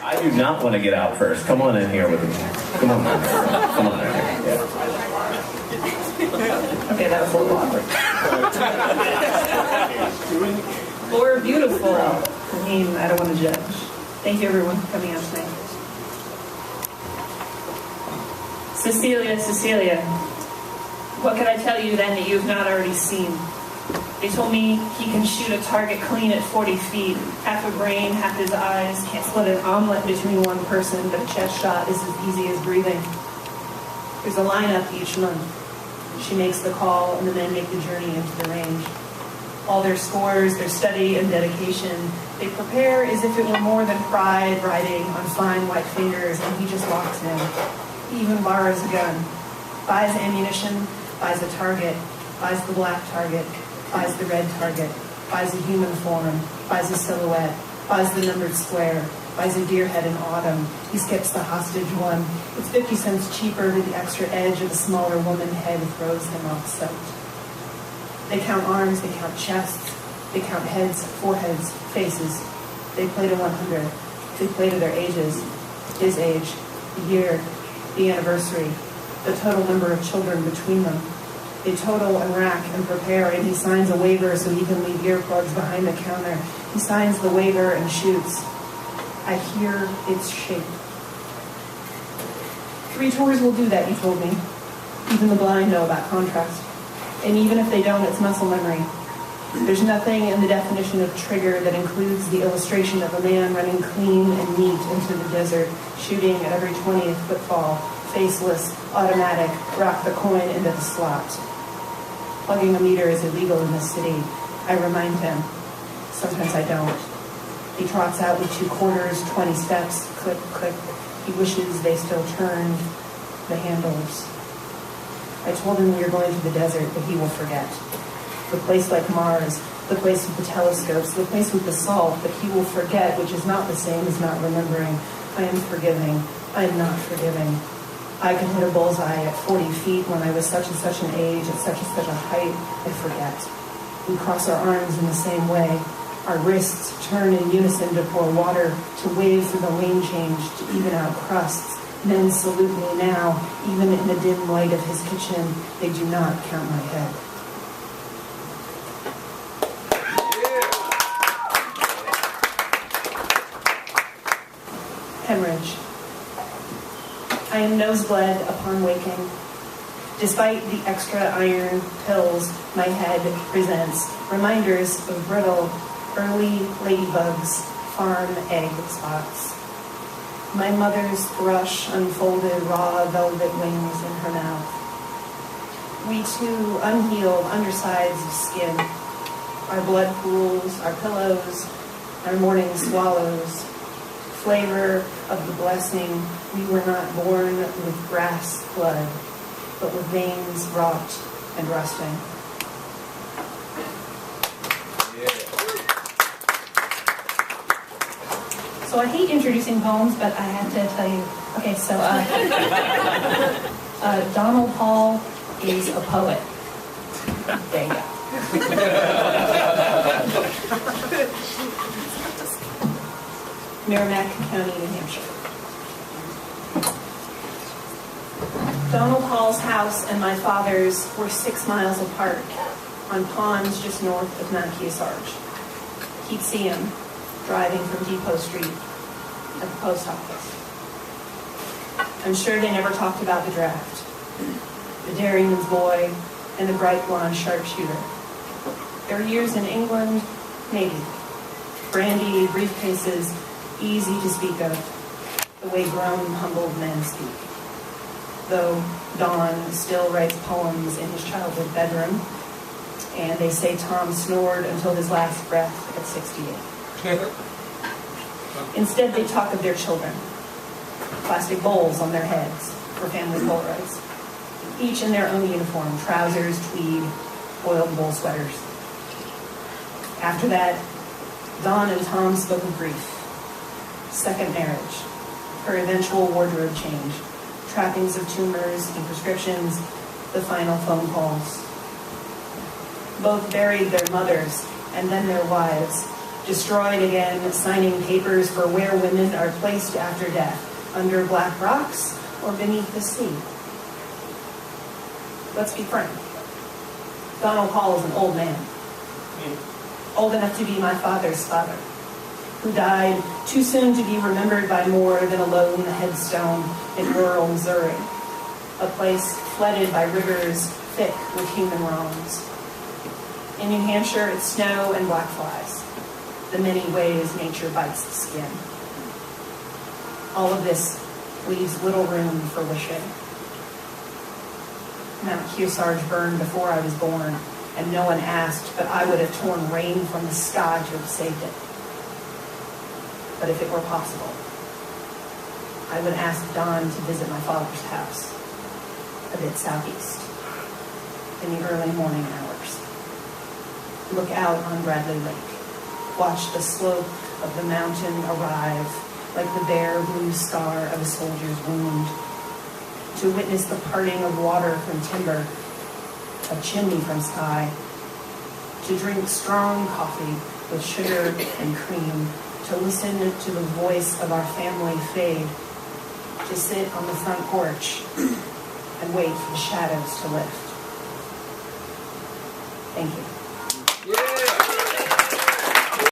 I do not want to get out first. Come on in here with me. Come on in here. Come on in here. Yeah. Okay, that was a little awkward. Laura, beautiful. I mean, I don't want to judge. Thank you, everyone, for coming out tonight. Cecilia, what can I tell you then that you have not already seen? They told me he can shoot a target clean at 40 feet. Half a brain, half his eyes. Can't split an omelet between one person, but a chest shot is as easy as breathing. There's a lineup each month. She makes the call, and the men make the journey into the range. All their scores, their study and dedication, they prepare as if it were more than pride riding on fine white fingers, and he just walks in. He even borrows a gun, buys ammunition, buys a target, buys the black target, buys the red target, buys a human form, buys a silhouette, buys the numbered square, buys a deer head in autumn. He skips the hostage one. It's 50 cents cheaper to the extra edge of the smaller woman head throws him off soaked. They count arms, they count chests, they count heads, foreheads, faces. They play to 100. They play to their ages, his age, the year, the anniversary, the total number of children between them. They total and rack and prepare, and he signs a waiver so he can leave earplugs behind the counter. He signs the waiver and shoots. I hear its shape. 3 tours will do that, he told me. Even the blind know about contrast. And even if they don't, it's muscle memory. There's nothing in the definition of trigger that includes the illustration of a man running clean and neat into the desert, shooting at every 20th footfall, faceless, automatic, rock the coin into the slot. Plugging a meter is illegal in this city. I remind him. Sometimes I don't. He trots out with 2 quarters, 20 steps, click, click. He wishes they still turned the handles. I told him we were going to the desert, but he will forget. The place like Mars, the place with the telescopes, the place with the salt, but he will forget, which is not the same as not remembering. I am forgiving. I am not forgiving. I can hit a bullseye at 40 feet when I was such and such an age, at such and such a height. I forget. We cross our arms in the same way. Our wrists turn in unison to pour water, to wave through the lane change, to even out crusts. Men salute me now, even in the dim light of his kitchen. They do not count my head. Hemorrhage. I am nosebled upon waking. Despite the extra iron pills my head presents, reminders of brittle, early ladybugs, farm egg spots. My mother's thrush unfolded raw velvet wings in her mouth. We two unhealed undersides of skin, our blood pools, our pillows, our morning swallows, flavor of the blessing. We were not born with grass blood, but with veins wrought and rusting. So I hate introducing poems, but I have to tell you. Okay, so Donald Hall is a poet. There you go. Merrimack County, New Hampshire. Donald Hall's house and my father's were 6 miles apart, on ponds just north of Mount Kearsarge. He'd see him driving from Depot Street at the post office. I'm sure they never talked about the draft, the dairyman's boy, and the bright blonde sharpshooter. Their years in England, maybe. Brandy, briefcases, easy to speak of, the way grown, humbled men speak. Though Don still writes poems in his childhood bedroom, and they say Tom snored until his last breath at 68. Instead, they talk of their children, plastic bowls on their heads for family Polaroids, each in their own uniform, trousers, tweed, oiled wool sweaters. After that, Don and Tom spoke of grief, second marriage, her eventual wardrobe change, trappings of tumors and prescriptions, the final phone calls. Both buried their mothers and then their wives, destroyed again, signing papers for where women are placed after death, under black rocks or beneath the sea. Let's be frank. Donald Hall is an old man. Old enough to be my father's father, who died too soon to be remembered by more than a lone headstone in rural Missouri, a place flooded by rivers thick with human wrongs. In New Hampshire, it's snow and black flies, the many ways nature bites the skin. All of this leaves little room for wishing. Mount Kearsarge burned before I was born, and no one asked, but I would have torn rain from the sky to have saved it. But if it were possible, I would ask Don to visit my father's house, a bit southeast, in the early morning hours. Look out on Bradley Lake. Watch the slope of the mountain arrive like the bare blue scar of a soldier's wound. To witness the parting of water from timber, a chimney from sky. To drink strong coffee with sugar and cream. To listen to the voice of our family fade. To sit on the front porch and wait for the shadows to lift. Thank you.